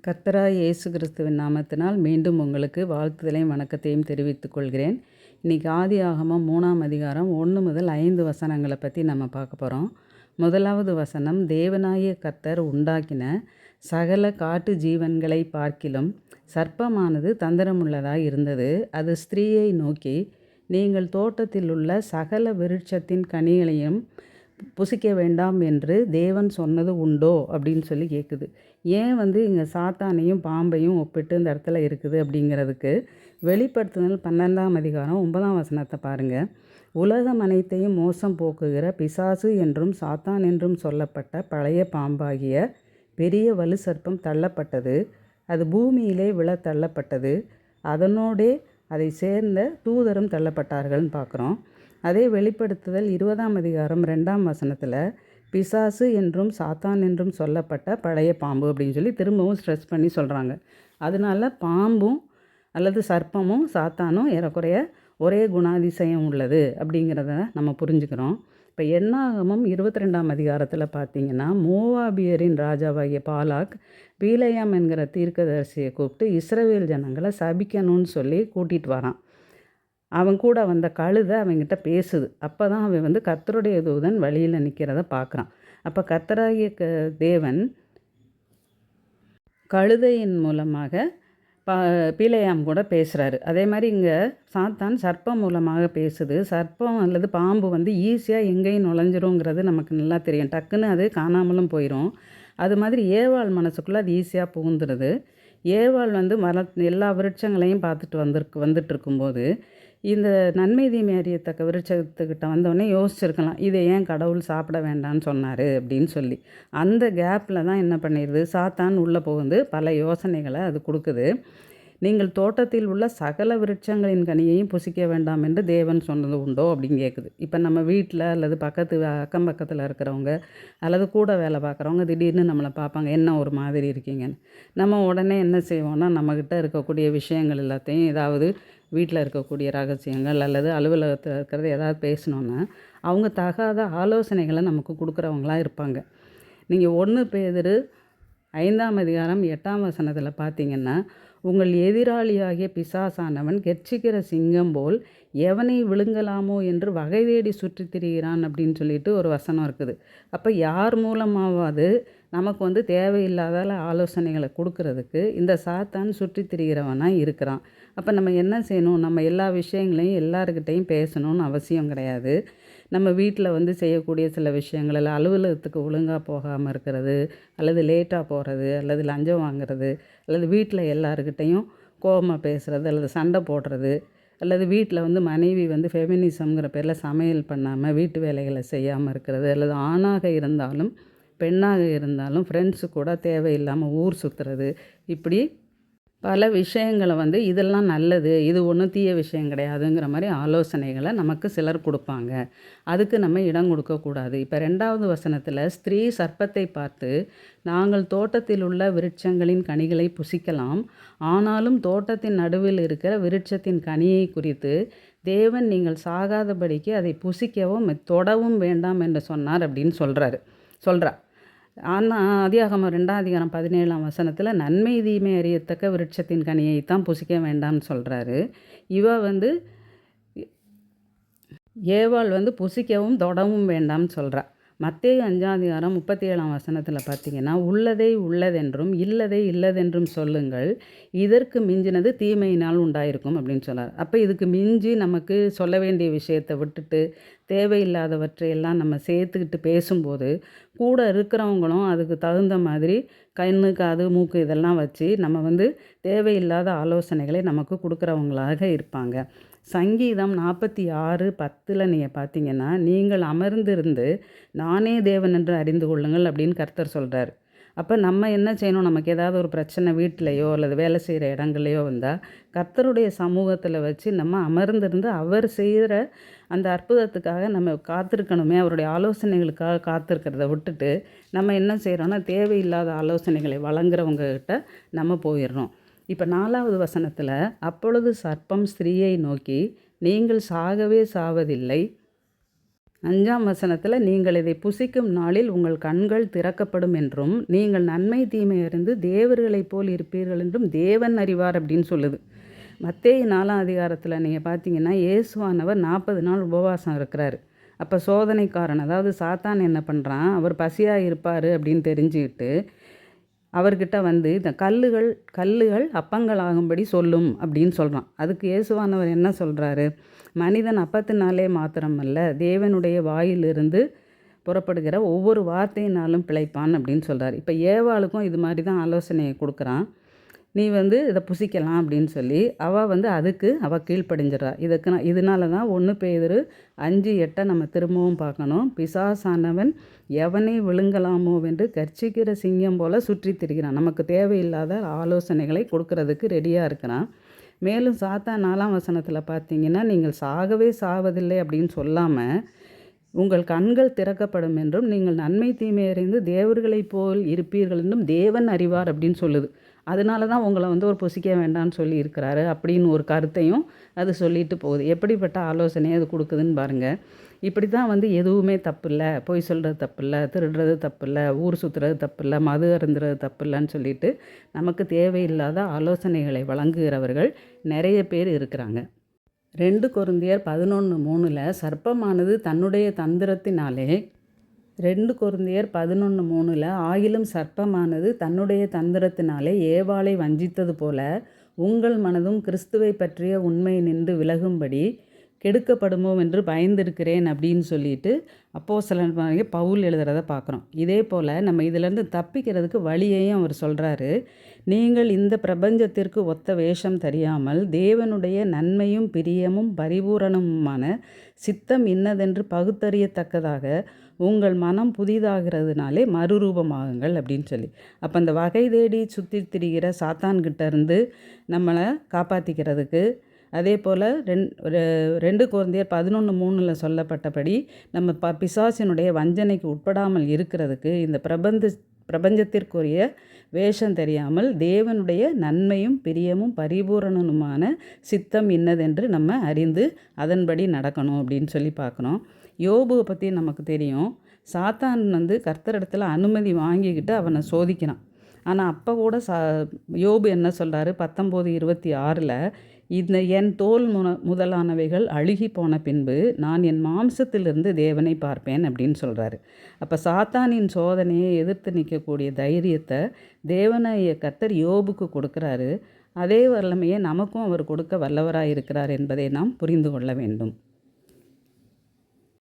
கர்த்தராய் இயேசு கிறிஸ்துவின் நாமத்தினால் மீண்டும் உங்களுக்கு வாழ்த்துதலையும் வணக்கத்தையும் தெரிவித்துக் கொள்கிறேன். இன்றைக்கி ஆதியாகமம் 3ஆம் அதிகாரம் 1 முதல் 5 வசனங்களை பற்றி நம்ம பார்க்க போகிறோம். முதலாவது வசனம், தேவனாகிய கர்த்தர் உண்டாக்கின சகல காட்டு ஜீவன்களை பார்க்கிலும் சர்ப்பமானது தந்திரமுள்ளதாய் இருந்தது. அது ஸ்திரீயை நோக்கி, நீங்கள் தோட்டத்தில் உள்ள சகல விருட்சத்தின் கனிகளையும் புசிக்க வேண்டாம் என்று தேவன் சொன்னது உண்டோ அப்படின்னு சொல்லி கேட்குது. ஏன் இங்கே சாத்தானையும் பாம்பையும் ஒப்பிட்டு இந்த இடத்துல இருக்குது அப்படிங்கிறதுக்கு வெளிப்படுத்துதல் 12ஆம் அதிகாரம் 9ஆம் வசனத்தை பாருங்கள். உலகம் அனைத்தையும் மோசம் போக்குகிற பிசாசு என்றும் சாத்தான் என்றும் சொல்லப்பட்ட பழைய பாம்பாகிய பெரிய வலு சர்ப்பம் தள்ளப்பட்டது. அது பூமியிலே விழ தள்ளப்பட்டது. அதனோடே அதை சேர்ந்த தூதரும் தள்ளப்பட்டார்கள்னு பார்க்குறோம். அதே வெளிப்படுத்துதல் 20ஆம் அதிகாரம் 2ஆம் வசனத்தில் பிசாசு என்றும் சாத்தான் என்றும் சொல்லப்பட்ட பழைய பாம்பு அப்படின்னு சொல்லி திரும்பவும் ஸ்ட்ரெஸ் பண்ணி சொல்கிறாங்க. அதனால பாம்பும் அல்லது சர்ப்பமும் சாத்தானும் ஏறக்குறைய ஒரே குணாதிசயம் உள்ளது அப்படிங்கிறத நம்ம புரிஞ்சுக்கிறோம். இப்போ என்னாகமம் 22ஆம் அதிகாரத்தில் பார்த்திங்கன்னா, மோவாபியரின் ராஜாவாகிய பாலாக் பீலேயாம் என்கிற தீர்க்கதரிசியை கூப்பிட்டு இஸ்ரவேல் ஜனங்களை சபிக்கணும்னு சொல்லி கூட்டிகிட்டு வரான். அவன் கூட வந்த கழுதை அவங்ககிட்ட பேசுது. அப்போ தான் அவன் கர்த்தருடைய தூதன் வழியில் நிற்கிறத பார்க்குறான். அப்போ கர்த்தராகிய தேவன் கழுதையின் மூலமாக பீலேயாம் கூட பேசுகிறாரு. அதே மாதிரி இங்கே சாத்தான் சர்ப்பம் மூலமாக பேசுது. சர்ப்பம் அல்லது பாம்பு ஈஸியாக எங்கேயும் நுழைஞ்சிருங்கிறது நமக்கு நல்லா தெரியும். டக்குன்னு அது காணாமலும் போயிடும். அது மாதிரி ஏவாள் மனசுக்குள்ளே அது ஈஸியாக புகுந்துடுது. ஏவாள் எல்லா விருட்சங்களையும் பார்த்துட்டு வந்துட்டு இருக்கும்போது இந்த நன்மை தீமை அறியத்தக்க விருட்சத்துக்கிட்ட வந்தோடனே யோசிச்சிருக்கலாம், இதை ஏன் கடவுள் சாப்பிட வேண்டான்னு சொன்னார் அப்படின்னு சொல்லி. அந்த கேப்பில் தான் என்ன பண்ணிடுது, சாத்தான் உள்ளே புகுந்து பல யோசனைகளை அது கொடுக்குது. நீங்கள் தோட்டத்தில் உள்ள சகல விருட்சங்களின் கனியையும் புசிக்க வேண்டாம் என்று தேவன் சொன்னது உண்டோ அப்படின்னு கேட்குது. இப்போ நம்ம வீட்டில் அல்லது அக்கம் பக்கத்தில் இருக்கிறவங்க அல்லது கூட வேலை பார்க்குறவங்க திடீர்னு நம்மளை பார்ப்பாங்க, என்ன ஒரு மாதிரி இருக்கீங்கன்னு. நம்ம உடனே என்ன செய்வோம்னா, நம்மக்கிட்ட இருக்கக்கூடிய விஷயங்கள் எல்லாத்தையும் ஏதாவது வீட்டில் இருக்கக்கூடிய ரகசியங்கள் அல்லது அலுவலகத்தில் இருக்கிறது ஏதாவது பேசணுன்னா அவங்க தகாத ஆலோசனைகளை நமக்கு கொடுக்குறவங்களாக இருப்பாங்க. நீங்கள் 1 பேதுரு 5ஆம் அதிகாரம் 8ஆம் வசனத்தில் பார்த்தீங்கன்னா, உங்கள் எதிராளியாகிய பிசாசானவன் கெர்ச்சிக்கிற சிங்கம் போல் எவனை விழுங்கலாமோ என்று வகை தேடி சுற்றி திரிகிறான் அப்படின்னு சொல்லிட்டு ஒரு வசனம் இருக்குது. அப்போ யார் மூலமாவது நமக்கு தேவையில்லாத ஆலோசனைகளை கொடுக்கறதுக்கு இந்த சாத்தான் சுற்றி திரிகிறவனாக இருக்கிறான். அப்போ நம்ம என்ன செய்யணும், நம்ம எல்லா விஷயங்களையும் எல்லாருக்கிட்டையும் பேசணும்னு அவசியம் கிடையாது. நம்ம வீட்டில் செய்யக்கூடிய சில விஷயங்கள் அலுவலகத்துக்கு ஒழுங்காக போகாமல் இருக்கிறது, அல்லது லேட்டாக போகிறது, அல்லது லஞ்சம் வாங்கிறது, அல்லது வீட்டில் எல்லாருக்கிட்டையும் கோபமாக பேசுகிறது, அல்லது சண்டை போடுறது, அல்லது வீட்டில் மனைவி ஃபெமினிசம்ங்கிற பேரில் சமையல் பண்ணாமல் வீட்டு வேலைகளை செய்யாமல் இருக்கிறது, அல்லது ஆணாக இருந்தாலும் பெண்ணாக இருந்தாலும் ஃப்ரெண்ட்ஸு கூட தேவையில்லாமல் ஊர் சுற்றுறது, இப்படி பல விஷயங்களை இதெல்லாம் நல்லது, இது ஒன்றும் தீய விஷயம் கிடையாதுங்கிற மாதிரி ஆலோசனைகளை நமக்கு சிலர் கொடுப்பாங்க. அதுக்கு நம்ம இடம் கொடுக்கக்கூடாது. இப்போ 2வது வசனத்தில் ஸ்திரீ சர்ப்பத்தை பார்த்து, நாங்கள் தோட்டத்தில் உள்ள விருட்சங்களின் கனிகளை புசிக்கலாம், ஆனாலும் தோட்டத்தின் நடுவில் இருக்கிற விருட்சத்தின் கனியை குறித்து தேவன் நீங்கள் சாகாதபடிக்கு அதை புசிக்கவும் தொடவும் வேண்டாம் என்று சொன்னார் அப்படின்னு சொல்கிறா. ஆனால் ஆதியாகமம் 2ஆம் அதிகாரம் 17ஆம் வசனத்தில் நன்மை தீமை அறியத்தக்க விருட்சத்தின் கனியைத்தான் புசிக்க வேண்டாம்னு சொல்கிறாரு. ஏவாள் புசிக்கவும் தொடவும் வேண்டாம்னு சொல்கிறா. மத்தேயு 5ஆம் அதிகாரம் 37ஆம் வசனத்தில் பார்த்தீங்கன்னா, உள்ளதை உள்ளதென்றும் இல்லதை இல்லதென்றும் சொல்லுங்கள், இதற்கு மிஞ்சினது தீமையினால் உண்டாயிருக்கும் அப்படின்னு சொல்கிறார். அப்போ இதுக்கு மிஞ்சி நமக்கு சொல்ல வேண்டிய விஷயத்தை விட்டுட்டு தேவையில்லாதவற்றையெல்லாம் நம்ம சேர்த்துக்கிட்டு பேசும்போது கூட இருக்கிறவங்களும் அதுக்கு தகுந்த மாதிரி கண்ணு காது மூக்கு இதெல்லாம் வச்சு நம்ம தேவையில்லாத ஆலோசனைகளை நமக்கு கொடுக்குறவங்களாக இருப்பாங்க. சங்கீதம் 46:10 நீங்கள் பார்த்தீங்கன்னா, நீங்கள் அமர்ந்திருந்து நானே தேவன் என்று அறிந்து கொள்ளுங்கள் அப்படின்னு கர்த்தர் சொல்கிறார். அப்போ நம்ம என்ன செய்யணும், நமக்கு ஏதாவது ஒரு பிரச்சனை வீட்டிலையோ அல்லது வேலை செய்கிற இடங்கள்லையோ வந்தால் கர்த்தருடைய சமூகத்தில் வச்சு நம்ம அமர்ந்திருந்து அவர் செய்கிற அந்த அற்புதத்துக்காக நம்ம காத்திருக்கணுமே, அவருடைய ஆலோசனைகளுக்காக காத்திருக்கிறத விட்டுட்டு நம்ம என்ன செய்கிறோன்னா தேவையில்லாத ஆலோசனைகளை வழங்குறவங்ககிட்ட நம்ம போயிடுறோம். இப்போ 4வது வசனத்தில், அப்பொழுது சர்ப்பம் ஸ்திரீயை நோக்கி, நீங்கள் சாகவே சாவதில்லை, 5ஆம் வசனத்தில், நீங்கள் இதை புசிக்கும் நாளில் உங்கள் கண்கள் திறக்கப்படும் என்றும் நீங்கள் நன்மை தீமை அறிந்து தேவர்களைப் போல் இருப்பீர்கள் என்றும் தேவன் அறிவார் அப்படின்னு சொல்லுது. மத்தேயு 4ஆம் அதிகாரத்தில் நீங்கள் பார்த்தீங்கன்னா, இயேசுவானவர் 40 நாள் உபவாசம் இருக்கிறாரு. அப்போ சோதனைக்காரன், அதாவது சாத்தான் என்ன பண்ணுறான், அவர் பசியாக இருப்பார் அப்படின்னு தெரிஞ்சுக்கிட்டு அவர்கிட்ட வந்து இந்த கல்லுகள் அப்பங்களாகும்படி சொல்லும் அப்படின்னு சொல்கிறான். அதுக்கு இயேசுவானவர் என்ன சொல்கிறாரு, மனிதன் அப்பத்தினாலே மாத்திரமல்ல தேவனுடைய வாயிலிருந்து புறப்படுகிற ஒவ்வொரு வார்த்தையினாலும் பிழைப்பான் அப்படின்னு சொல்கிறார். இப்போ ஏவாளுக்கும் இது மாதிரி தான் ஆலோசனையை கொடுக்குறான். நீ வந்து இதை புசிக்கலாம் அப்படின்னு சொல்லி அதுக்கு அவள் கீழ்ப்படிஞ்சிடறா. இதனால தான் 1 பேதுரு 5:8 நம்ம திரும்பவும் பார்க்கணும். பிசாசானவன் எவனை விழுங்கலாமோவென்று கர்ச்சிக்கிற சிங்கம் போல சுற்றி திரிகிறான். நமக்கு தேவையில்லாத ஆலோசனைகளை கொடுக்கறதுக்கு ரெடியாக இருக்கிறான். மேலும் சாத்தான் 4ஆம் வசனத்தில் பார்த்தீங்கன்னா, நீங்கள் சாகவே சாவதில்லை அப்படின்னு சொல்லாமல் உங்கள் கண்கள் திறக்கப்படும் என்றும் நீங்கள் நன்மை தீமை அறிந்து தேவர்களைப் போல் இருப்பீர்கள் என்றும் தேவன் அறிவார் அப்படின்னு சொல்லுது. அதனால தான் உங்களை ஒரு புசிக்க வேண்டாம்னு சொல்லி இருக்கிறாரு அப்படின்னு ஒரு கருத்தையும் அது சொல்லிட்டு போகுது. எப்படிப்பட்ட ஆலோசனையை அது கொடுக்குதுன்னு பாருங்கள். இப்படி தான் எதுவுமே தப்பு இல்லை, பொய் சொல்கிறது தப்பு இல்லை, திருடுறது தப்பு இல்லை, ஊர் சுற்றுறது தப்பு இல்லை, மது அருந்துறது தப்பு இல்லைன்னு சொல்லிட்டு நமக்கு தேவையில்லாத ஆலோசனைகளை வழங்குகிறவர்கள் நிறைய பேர் இருக்கிறாங்க. 2 கொரிந்தியர் 11:3 சர்ப்பமானது தன்னுடைய தந்திரத்தினாலே 2 கொரிந்தியர் 11:3 ஆகிலும் சர்ப்பமானது தன்னுடைய தந்திரத்தினாலே ஏவாளை வஞ்சித்தது போல உங்கள் மனதும் கிறிஸ்துவை பற்றிய உண்மை நின்று விலகும்படி கெடுக்கப்படுமோ என்று பயந்திருக்கிறேன் அப்படின்னு சொல்லிட்டு அப்போஸ்தலனாகிய பவுல் எழுதுறதை பார்க்குறோம். இதே போல் நம்ம இதிலேருந்து தப்பிக்கிறதுக்கு வழியையும் அவர் சொல்கிறாரு. நீங்கள் இந்த பிரபஞ்சத்திற்கு ஒத்த வேஷம் தெரியாமல் தேவனுடைய நன்மையும் பிரியமும் பரிபூரணமுமான சித்தம் இன்னதென்று பகுத்தறியத்தக்கதாக உங்கள் மனம் புதிதாகிறதுனாலே மறுரூபமாகுங்கள் அப்படின்னு சொல்லி. அப்போ அந்த வகை தேடி சுற்றி திரிகிற சாத்தான்கிட்ட இருந்து நம்மளை காப்பாற்றிக்கிறதுக்கு, அதே போல் 2 கொரிந்தியர் 11:3 சொல்லப்பட்டபடி நம்ம பிசாசினுடைய வஞ்சனைக்கு உட்படாமல் இருக்கிறதுக்கு இந்த பிரபஞ்சத்திற்குரிய வேஷம் தெரியாமல் தேவனுடைய நன்மையும் பிரியமும் பரிபூரணனுமான சித்தம் இன்னதென்று நம்ம அறிந்து அதன்படி நடக்கணும் அப்படின்னு சொல்லி பார்க்கணும். யோபுவை பற்றி நமக்கு தெரியும். சாத்தான் கர்த்தரிடத்தில் அனுமதி வாங்கிக்கிட்டு அவனை சோதிக்கிறான். ஆனால் அப்போ கூட யோபு என்ன சொல்கிறாரு, 19:26 இந்த என் தோல் முதலானவைகள் அழுகி போன பின்பு நான் என் மாம்சத்திலிருந்து தேவனை பார்ப்பேன் அப்படின்னு சொல்கிறாரு. அப்போ சாத்தானின் சோதனையை எதிர்த்து நிற்கக்கூடிய தைரியத்தை தேவனாகிய கர்த்தர் யோபுக்கு கொடுக்குறாரு. அதே வல்லமையை நமக்கும் அவர் கொடுக்க வல்லவராக இருக்கிறார் என்பதை நாம் புரிந்து கொள்ள வேண்டும்.